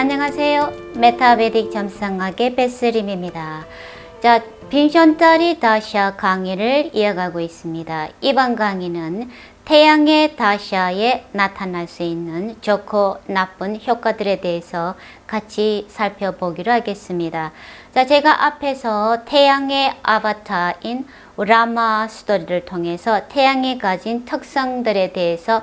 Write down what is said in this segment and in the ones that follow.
안녕하세요. 메타베딕 점성학의 베스림입니다. 자, 빈션짜리 다샤 강의를 이어가고 있습니다. 이번 강의는 태양의 다샤에 나타날 수 있는 좋고 나쁜 효과들에 대해서 같이 살펴보기로 하겠습니다. 자, 제가 앞에서 태양의 아바타인 라마 스토리를 통해서 태양이 가진 특성들에 대해서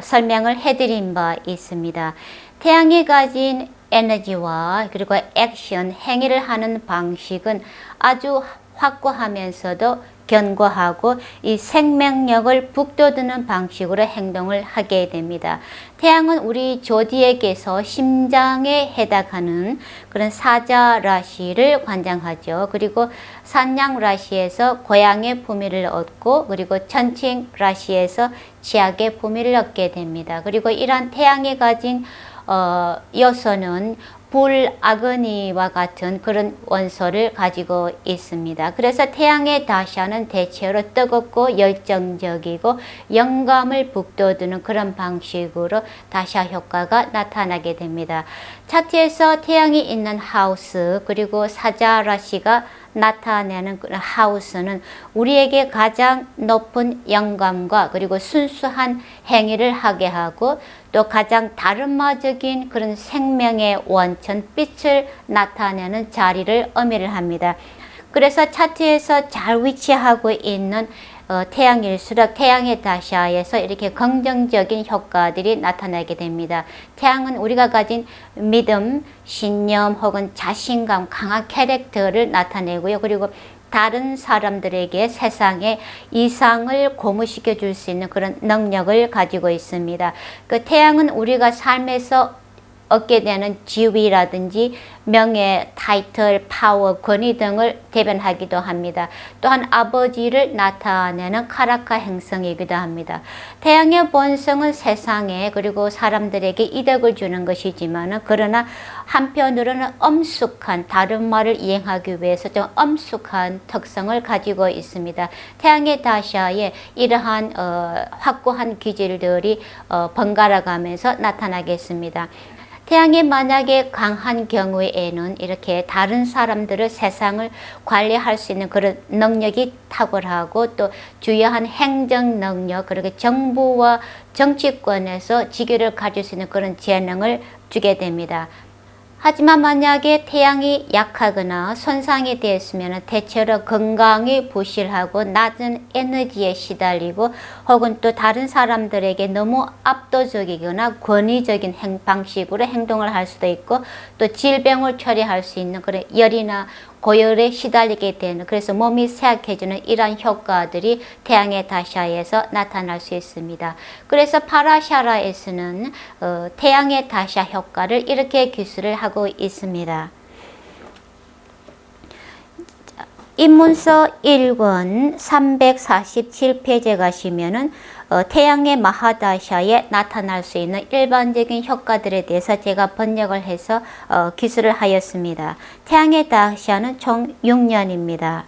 설명을 해드린 바 있습니다. 태양이 가진 에너지와 그리고 액션, 행위를 하는 방식은 아주 확고하면서도 견고하고 이 생명력을 북돋우는 방식으로 행동을 하게 됩니다. 태양은 우리 조디액에서 심장에 해당하는 그런 사자 라시를 관장하죠. 그리고 산양 라시에서 고양의 부미를 얻고, 그리고 천칭 라시에서 지약의 부미를 얻게 됩니다. 그리고 이러한 태양이 가진 요소는 불, 아그니와 같은 그런 원소를 가지고 있습니다. 그래서 태양의 다샤는 대체로 뜨겁고 열정적이고 영감을 북돋우는 그런 방식으로 다샤 효과가 나타나게 됩니다. 차트에서 태양이 있는 하우스 그리고 사자라시가 나타내는 하우스는 우리에게 가장 높은 영감과 그리고 순수한 행위를 하게 하고, 또 가장 다름마적인 그런 생명의 원천 빛을 나타내는 자리를 의미를 합니다. 그래서 차트에서 잘 위치하고 있는 태양일수록 태양의 다샤에서 이렇게 긍정적인 효과들이 나타나게 됩니다. 태양은 우리가 가진 믿음, 신념 혹은 자신감, 강한 캐릭터를 나타내고요. 그리고 다른 사람들에게 세상에 이상을 고무시켜 줄 수 있는 그런 능력을 가지고 있습니다. 그 태양은 우리가 삶에서 얻게 되는 지위라든지 명예, 타이틀, 파워, 권위 등을 대변하기도 합니다. 또한 아버지를 나타내는 카라카 행성이기도 합니다. 태양의 본성은 세상에 그리고 사람들에게 이득을 주는 것이지만, 그러나 한편으로는 엄숙한, 다른 말을 이행하기 위해서 좀 엄숙한 특성을 가지고 있습니다. 태양의 다샤에 이러한 확고한 기질들이 번갈아 가면서 나타나겠습니다. 태양이 만약에 강한 경우에는 이렇게 다른 사람들을, 세상을 관리할 수 있는 그런 능력이 탁월하고, 또 주요한 행정 능력, 그리고 정부와 정치권에서 지위를 가질 수 있는 그런 재능을 주게 됩니다. 하지만 만약에 태양이 약하거나 손상이 되었으면 대체로 건강이 부실하고 낮은 에너지에 시달리고, 혹은 또 다른 사람들에게 너무 압도적이거나 권위적인 방식으로 행동을 할 수도 있고, 또 질병을 처리할 수 있는 그런 열이나 고열에 시달리게 되는, 그래서 몸이 쇠약해지는 이러한 효과들이 태양의 다샤에서 나타날 수 있습니다. 그래서 파라샤라에서는 태양의 다샤 효과를 이렇게 기술을 하고 있습니다. 입문서 1권 347페이지에 가시면은 태양의 마하다샤에 나타날 수 있는 일반적인 효과들에 대해서 제가 번역을 해서 기술을 하였습니다. 태양의 다샤는 총 6년입니다.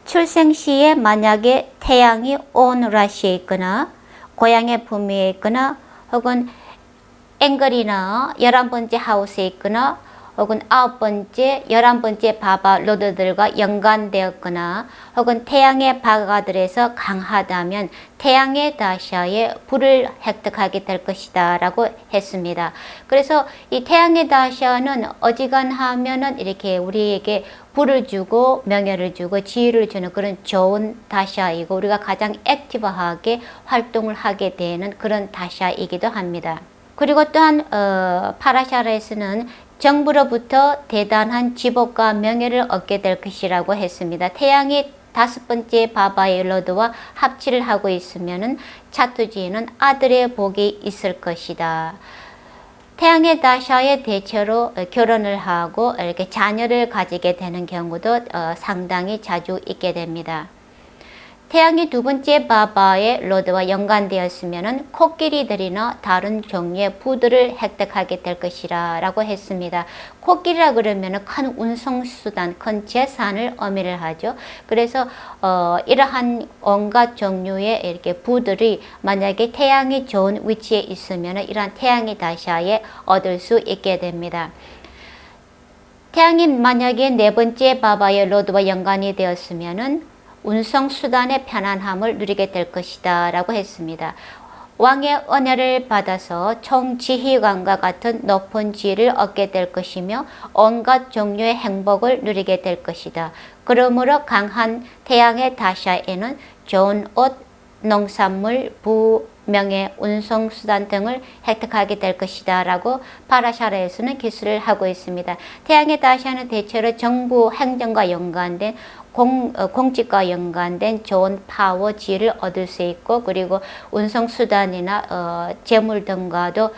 출생 시에 만약에 태양이 온 라시에 있거나 고양의 부미에 있거나, 혹은 앵글이나 11번째 하우스에 있거나, 혹은 9번째, 11번째 바바 로드들과 연관되었거나, 혹은 태양의 바가들에서 강하다면 태양의 다샤에 불을 획득하게 될 것이다 라고 했습니다. 그래서 이 태양의 다샤는 어지간하면은 이렇게 우리에게 불을 주고 명예를 주고 지위를 주는 그런 좋은 다샤이고, 우리가 가장 액티브하게 활동을 하게 되는 그런 다샤이기도 합니다. 그리고 또한 파라샤라에서는 정부로부터 대단한 지복과 명예를 얻게 될 것이라고 했습니다. 태양이 5번째 바바의 로드와 합치를 하고 있으면은 차투지에는 아들의 복이 있을 것이다. 태양의 다샤에 대체로 결혼을 하고 이렇게 자녀를 가지게 되는 경우도 상당히 자주 있게 됩니다. 태양이 두 번째 바바의 로드와 연관되었으면 코끼리들이나 다른 종류의 부들을 획득하게 될 것이라 라고 했습니다. 코끼리라 그러면 큰 운송수단, 큰 재산을 의미를 하죠. 그래서 이러한 온갖 종류의 이렇게 부들이 만약에 태양이 좋은 위치에 있으면 이러한 태양의 다샤에 얻을 수 있게 됩니다. 태양이 만약에 네 번째 바바의 로드와 연관이 되었으면 운송수단의 편안함을 누리게 될 것이다 라고 했습니다. 왕의 은혜를 받아서 총지휘관과 같은 높은 지위를 얻게 될 것이며 온갖 종류의 행복을 누리게 될 것이다. 그러므로 강한 태양의 다샤에는 좋은 옷, 농산물, 부, 명예, 운송수단 등을 획득하게 될 것이다 라고 파라샤라에서는 기술을 하고 있습니다. 태양의 다샤는 대체로 정부 행정과 연관된 공직과 연관된 좋은 파워, 지위를 얻을 수 있고, 그리고 운송수단이나 재물 등과도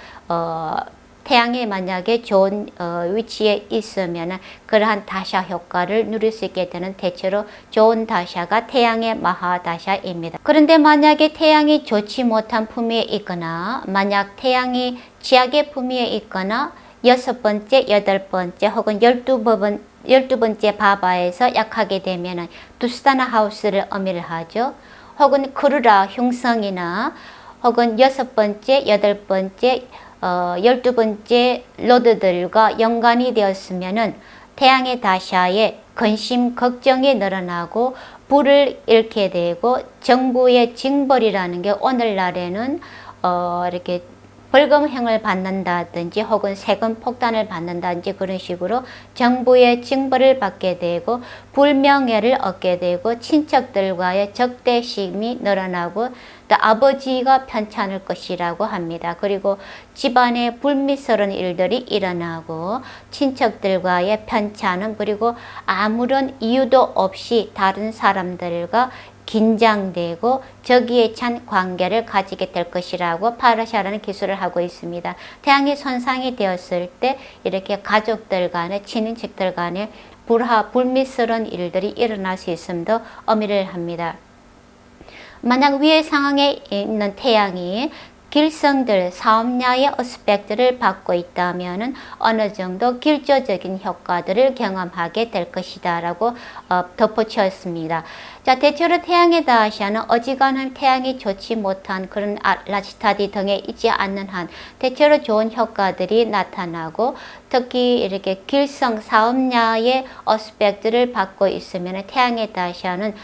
태양이 만약에 좋은 위치에 있으면 그러한 다샤 효과를 누릴 수 있게 되는 대체로 좋은 다샤가 태양의 마하다샤입니다. 그런데 만약에 태양이 좋지 못한 품위에 있거나 만약 태양이 지약의 품위에 있거나 여섯 번째, 여덟 번째 혹은 12번째 바바에서 약하게 되면 두스타나 하우스를 의미를 하죠. 혹은 크루라 흉성이나 혹은 여섯 번째, 여덟 번째, 12번째 로드들과 연관이 되었으면 태양의 다샤에 근심, 걱정이 늘어나고 불을 잃게 되고 정부의 징벌이라는 게 오늘날에는 이렇게 벌금형을 받는다든지 혹은 세금 폭탄을 받는다든지 그런 식으로 정부의 징벌을 받게 되고 불명예를 얻게 되고 친척들과의 적대심이 늘어나고 또 아버지가 편찮을 것이라고 합니다. 그리고 집안에 불미스러운 일들이 일어나고 친척들과의 편찮음, 그리고 아무런 이유도 없이 다른 사람들과 긴장되고 저기에 찬 관계를 가지게 될 것이라고 파라샤라는 기술을 하고 있습니다. 태양이 손상이 되었을 때 이렇게 가족들 간에, 친인척들 간에 불미스러운 일들이 일어날 수 있음도 의미를 합니다. 만약 위의 상황에 있는 태양이 길성들, 사업야의 어스펙트를 받고 있다면 어느 정도 길조적인 효과들을 경험하게 될 것이다 라고 덧붙였습니다. 자, 대체로 태양의 다샤는 어지간한 태양이 좋지 못한 그런 라시타디 등에 있지 않는 한 대체로 좋은 효과들이 나타나고, 특히 이렇게 길성 사업야의 어스펙트를 받고 있으면 태양의 다샤는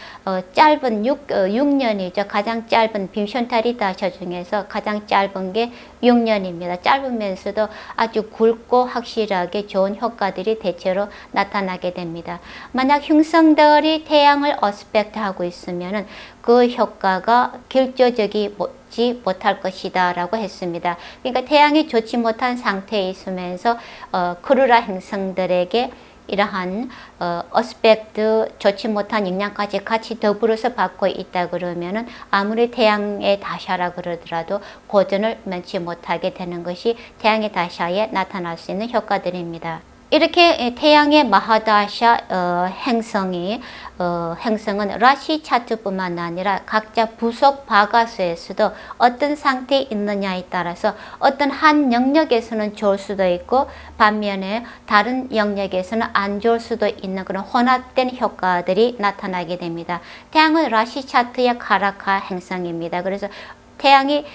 짧은 6년이죠. 가장 짧은 빔션타리 다샤 중에서 가장 짧은 게 6년입니다. 짧으면서도 아주 굵고 확실하게 좋은 효과들이 대체로 나타나게 됩니다. 만약 흉성들이 태양을 어스펙트 하고 있으면 그 효과가 길조적이지 못할 것이다 라고 했습니다. 그러니까 태양이 좋지 못한 상태에 있으면서 크루라 행성들에게 이러한 어스펙트, 좋지 못한 영향까지 같이 더불어서 받고 있다 그러면은 아무리 태양의 다샤라 그러더라도 고전을 면치 못하게 되는 것이 태양의 다샤에 나타날 수 있는 효과들입니다. 이렇게 태양의 마하다샤 행성은 라시 차트뿐만 아니라 각자 부속 바가수에서도 어떤 상태에 있느냐에 따라서 어떤 한 영역에서는 좋을 수도 있고 반면에 다른 영역에서는 안 좋을 수도 있는 그런 혼합된 효과들이 나타나게 됩니다. 태양은 라시 차트의 카라카 행성입니다. 그래서 태양이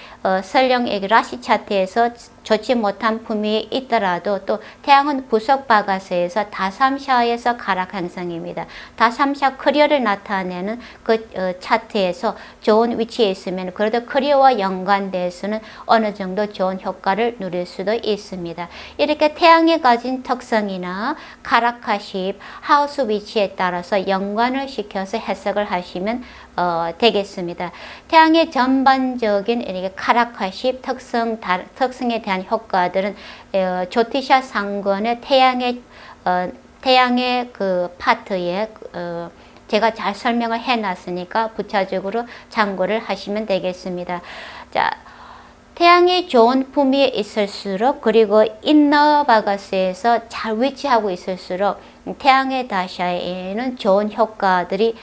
설령 라시 차트에서 좋지 못한 품위에 있더라도 또 태양은 부속 바가스에서 다삼샤에서 가락 행성입니다. 다삼샤 커리어를 나타내는 그 차트에서 좋은 위치에 있으면 그래도 커리어와 연관돼서는 어느 정도 좋은 효과를 누릴 수도 있습니다. 이렇게 태양이 가진 특성이나 카라카십, 하우스 위치에 따라서 연관을 시켜서 해석을 하시면 되겠습니다. 태양의 전반적인 이렇게 카라카십 특성에 대한 효과들은 조티샤 상권의 태양의 그 파트에 제가 잘 설명을 해놨으니까 부차적으로 참고를 하시면 되겠습니다. 자, 태양이 좋은 품위에 있을수록 그리고 인너 바가스에서 잘 위치하고 있을수록 태양의 다샤에는 좋은 효과들이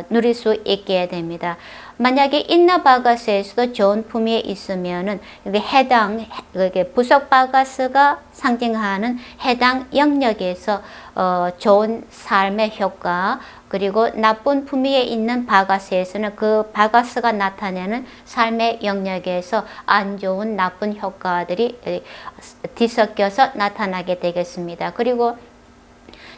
누릴 수 있게 됩니다. 만약에 인나바가스에서도 좋은 품위에 있으면은 해당 부석바가스가 상징하는 해당 영역에서 좋은 삶의 효과, 그리고 나쁜 품위에 있는 바가스에서는 그 바가스가 나타내는 삶의 영역에서 안 좋은 나쁜 효과들이 뒤섞여서 나타나게 되겠습니다. 그리고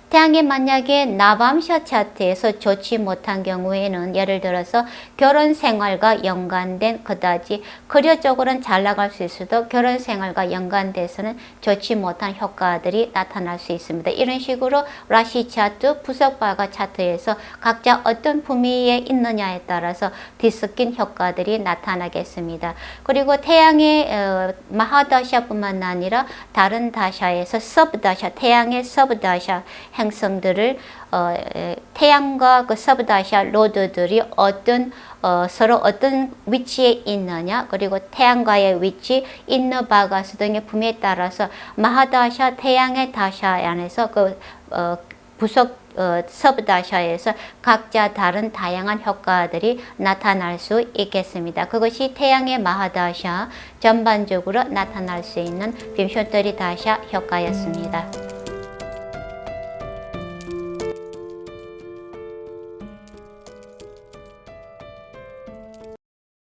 태양이 만약에 나밤샤 차트에서 좋지 못한 경우에는 예를 들어서 결혼 생활과 연관된 그다지 커리어적으로는 잘 나갈 수 있어도 결혼 생활과 연관돼서는 좋지 못한 효과들이 나타날 수 있습니다. 이런 식으로 라시 차트, 부석바가 차트에서 각자 어떤 품위에 있느냐에 따라서 뒤섞인 효과들이 나타나겠습니다. 그리고 태양의 마하다샤뿐만 아니라 다른 다샤에서 서브다샤, 태양의 서브다샤 행성들을 태양과 그 서브다샤 로드들이 서로 어떤 위치에 있느냐, 그리고 태양과의 위치, 인너 바가스 등의 품에 따라서 마하다샤, 태양의 다샤 안에서 부속 서브다샤에서 각자 다른 다양한 효과들이 나타날 수 있겠습니다. 그것이 태양의 마하다샤 전반적으로 나타날 수 있는 빔쇼터리 다샤 효과였습니다.